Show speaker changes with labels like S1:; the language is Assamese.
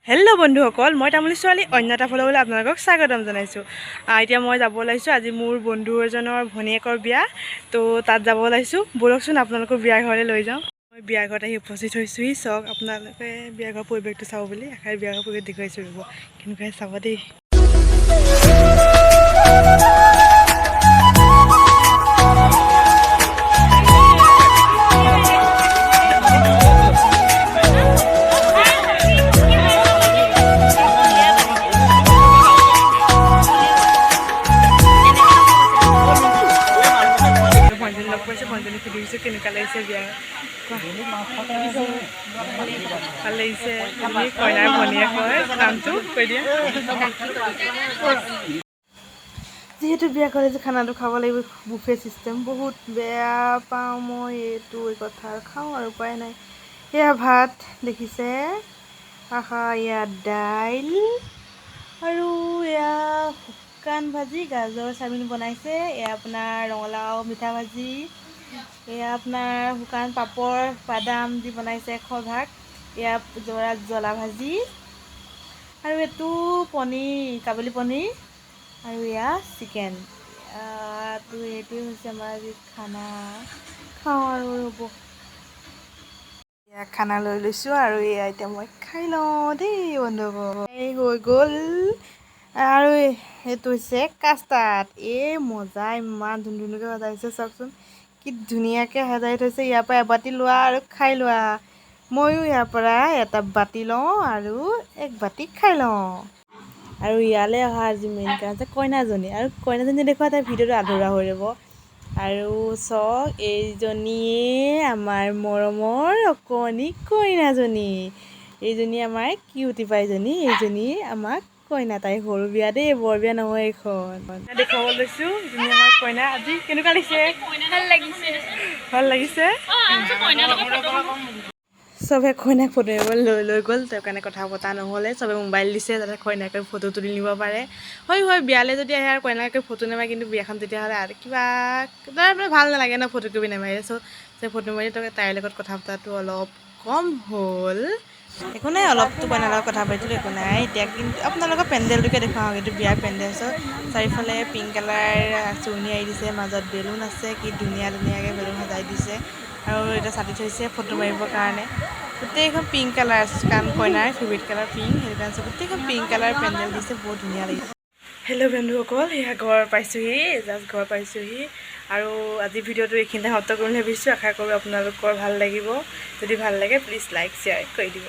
S1: হেল্ল' বন্ধুসকল, মই তামুলী ছোৱালী অন্যতা ফললৈ আপোনালোকক স্বাগতম জনাইছোঁ। এতিয়া মই যাব ওলাইছোঁ, আজি মোৰ বন্ধু এজনৰ ভনীয়েকৰ বিয়া, তো তাত যাব ওলাইছোঁ। ব'লকচোন আপোনালোকক বিয়া ঘৰলৈ লৈ যাওঁ। মই বিয়া ঘৰত আহি উপস্থিত হৈছোঁহি। চাওক আপোনালোকে বিয়া ঘৰৰ পৰিৱেশটো চাব বুলি আশাৰে বিয়া ঘৰৰ পৰিৱেশ দেখুৱাইছোঁ। ৰ'ব কেনেকুৱাই চাব দেই। ভণ্টজনী সুধিছোঁ কেনেকুৱা লাগিছে বিয়া, ভাল লাগিছে। তুমি কইনাৰ ভনীয়েক হয়, নামটো কৈ দিয়া। যিহেতু বিয়া ঘৰত খানাটো খাব লাগিব, বুফে চিষ্টেম, বহুত বেয়া পাওঁ মই এইটো কথা, খাওঁ আৰু উপায় নাই। এয়া ভাত দেখিছে, ইয়াত দাইল আৰু এয়া শুকান ভাজি, গাজৰ চাওমিন বনাইছে। এয়া আপোনাৰ ৰঙালাও মিঠা ভাজি, এয়া আপোনাৰ শুকান পাপৰ বাদাম দি বনাইছে খভাগ, এয়া জ্বলা ভাজি আৰু এইটো পনীৰ, কাবুলী পনীৰ আৰু এয়া চিকেন। এইটোৱে হৈছে আমাৰ আজি খানা, খাওঁ আৰু ৰ'ব। এয়া খানা লৈ লৈছোঁ আৰু এয়া এতিয়া মই খাই লওঁ দেই বন্ধুসকল। এই হৈ গ'ল আৰু সেইটো হৈছে কাষ্টাৰ্ড। মজা, ইমান ধুনীয়াকৈ সজাইছে চাওকচোন, কি ধুনীয়াকৈ সজাই থৈছে। ইয়াৰ পৰা এবাতি লোৱা আৰু খাই লোৱা। ময়ো ইয়াৰ পৰা এটা বাতি লওঁ আৰু এক বাতি খাই লওঁ। আৰু ইয়ালৈ অহা আজি মেইন কাৰণ হৈছে কইনাজনী, আৰু কইনাজনী দেখুওৱা তাই ভিডিঅ'টো আধৰুৱা হৈ ৰ'ব। আৰু চাওক, এইজনীয়ে আমাৰ মৰমৰ অকণি কইনাজনী, এইজনী আমাৰ কিউটি পাইজনী, এইজনী আমাক কইনা। তাই সৰু বিয়া দেই, বৰ বিয়া নহয় এইখন। দেখুৱাব লৈছোঁ ধুনীয়া আমাৰ কইনা। আজি কেনেকুৱা লাগিছে? ভাল লাগিছে। চবে কইনাক ফটো মাৰিবলৈ লৈ গ'ল, তেওঁৰ কাৰণে কথা পতা নহ'লে। চবে মোবাইল দিছে যাতে কইনাকে ফটো তুলি নিব পাৰে। হয় বিয়ালৈ যদি আহে আৰু কইনাকে ফটো নামাৰে, কিন্তু বিয়াখন তেতিয়াহ'লে আৰু কিবা মানে ভাল নালাগে ন, ফটো কপি নামাৰিলে। চ' ফটো মাৰি তাইৰ লগত কথা পতাটো অলপ কম হ'ল। একো নাই, অলপতো কইনাৰ লগত কথা পাতিলোঁ, একো নাই। এতিয়া কিন্তু আপোনালোকৰ পেণ্ডেলটোকে দেখুৱাওঁ। এইটো বিয়াৰ পেণ্ডেল, চাৰিওফালে পিংক কালাৰ চুৰ্ণি আঁৰি দিছে, মাজত বেলুন আছে, কি ধুনীয়াকৈ বেলুন সজাই দিছে। আৰু এতিয়া ছাতি থৈছে ফটো মাৰিবৰ কাৰণে। গোটেইখন পিংক কালাৰ, কাৰণ কইনাৰ ফেভৰেট কালাৰ পিংক, সেইটো কাৰণে গোটেইখন পিংক কালাৰ পেণ্ডেল দিছে, বহুত ধুনীয়া লাগিছে। হেল্ল' বন্ধুসকল, সেয়া ঘৰ পাইছোঁহি, জাষ্ট ঘৰ পাইছোঁহি। আৰু আজি ভিডিঅ'টো এইখিনিতে সমাপ্ত কৰিম বুলি ভাবিছোঁ। আশা কৰোঁ আপোনালোকৰ ভাল লাগিব। যদি ভাল লাগে প্লিজ লাইক শ্বেয়াৰ কৰি দিব।